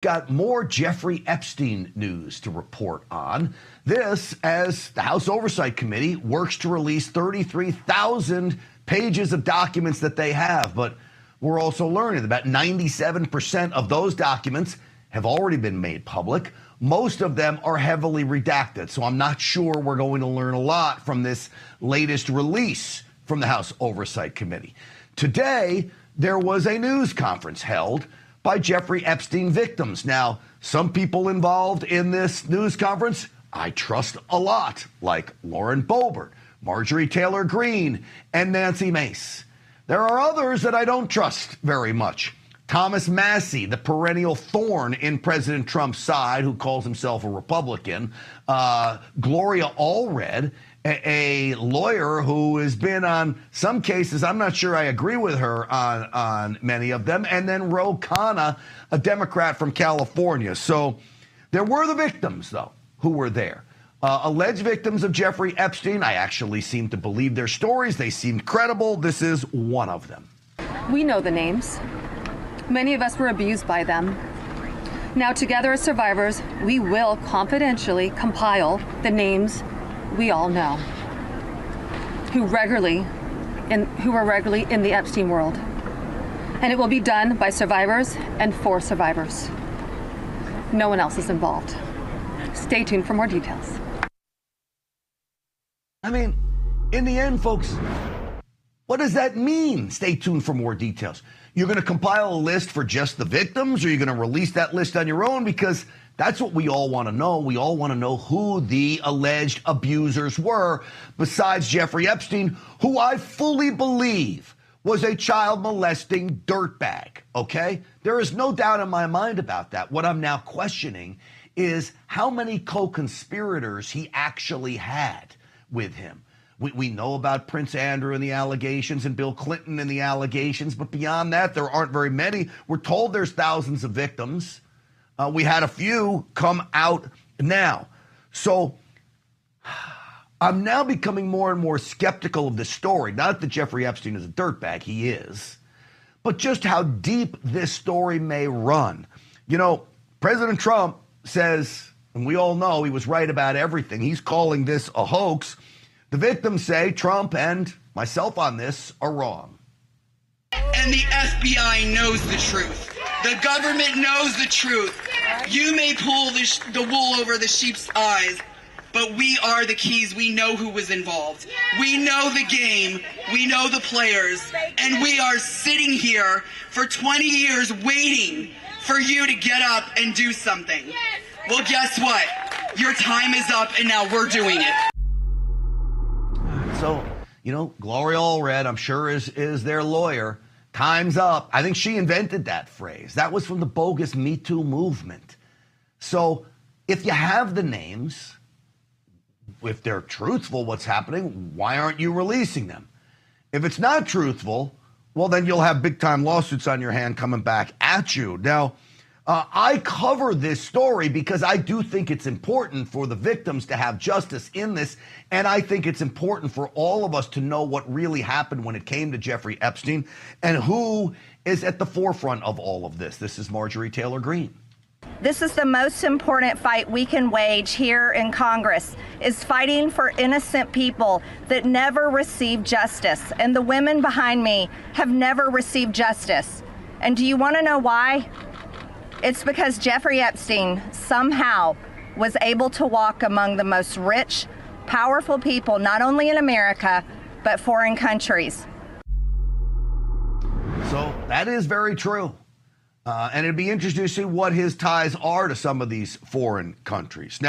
Got more Jeffrey Epstein news to report on. This as the House Oversight Committee works to release 33,000 pages of documents that they have. But we're also learning that about 97% of those documents have already been made public. Most of them are heavily redacted. So I'm not sure we're going to learn a lot from this latest release from the House Oversight Committee. Today, there was a news conference held by Jeffrey Epstein victims. Now, some people involved in this news conference I trust a lot, like Lauren Boebert, Marjorie Taylor Greene, and Nancy Mace. There are others that I don't trust very much. Thomas Massie, the perennial thorn in President Trump's side, who calls himself a Republican. Gloria Allred, a lawyer who has been on some cases. I'm not sure I agree with her on many of them. And then Ro Khanna, a Democrat from California. So there were the victims, though, who were there. Alleged victims of Jeffrey Epstein. I actually seem to believe their stories. They seemed credible. This is one of them. We know the names. Many of us were abused by them. Now, together as survivors, we will confidentially compile the names we all know who are regularly in the Epstein world. And it will be done by survivors and for survivors. No one else is involved. Stay tuned for more details. I mean, in the end, folks, what does that mean? Stay tuned for more details. You're going to compile a list for just the victims, or you're going to release that list on your own? Because that's what we all want to know. We all want to know who the alleged abusers were, besides Jeffrey Epstein, who I fully believe was a child molesting dirtbag, okay? There is no doubt in my mind about that. What I'm now questioning is how many co-conspirators he actually had with him. We know about Prince Andrew and the allegations and Bill Clinton and the allegations, but beyond that, there aren't very many. We're told there's thousands of victims. We had a few come out now. So I'm now becoming more and more skeptical of this story. Not that Jeffrey Epstein is a dirtbag, he is, but just how deep this story may run. You know, President Trump says, and we all know he was right about everything. He's calling this a hoax. The victims say Trump and myself on this are wrong. And the FBI knows the truth. The government knows the truth. You may pull the wool over the sheep's eyes, but we are the keys. We know who was involved. We know the game. We know the players. And we are sitting here for 20 years waiting for you to get up and do something. Well, guess what? Your time is up, and now we're doing it. So, you know, Gloria Allred, I'm sure, is their lawyer. Time's up. I think she invented that phrase. That was from the bogus Me Too movement. So if you have the names, if they're truthful, what's happening, why aren't you releasing them? If it's not truthful, well, then you'll have big-time lawsuits on your hand coming back at you. Now, I cover this story because I do think it's important for the victims to have justice in this, and I think it's important for all of us to know what really happened when it came to Jeffrey Epstein and who is at the forefront of all of this. This is Marjorie Taylor Greene. This is the most important fight we can wage here in Congress, is fighting for innocent people that never receive justice. And the women behind me have never received justice. And do you want to know why? It's because Jeffrey Epstein somehow was able to walk among the most rich, powerful people, not only in America, but foreign countries. So that is very true. And it'd be interesting to see what his ties are to some of these foreign countries. Now,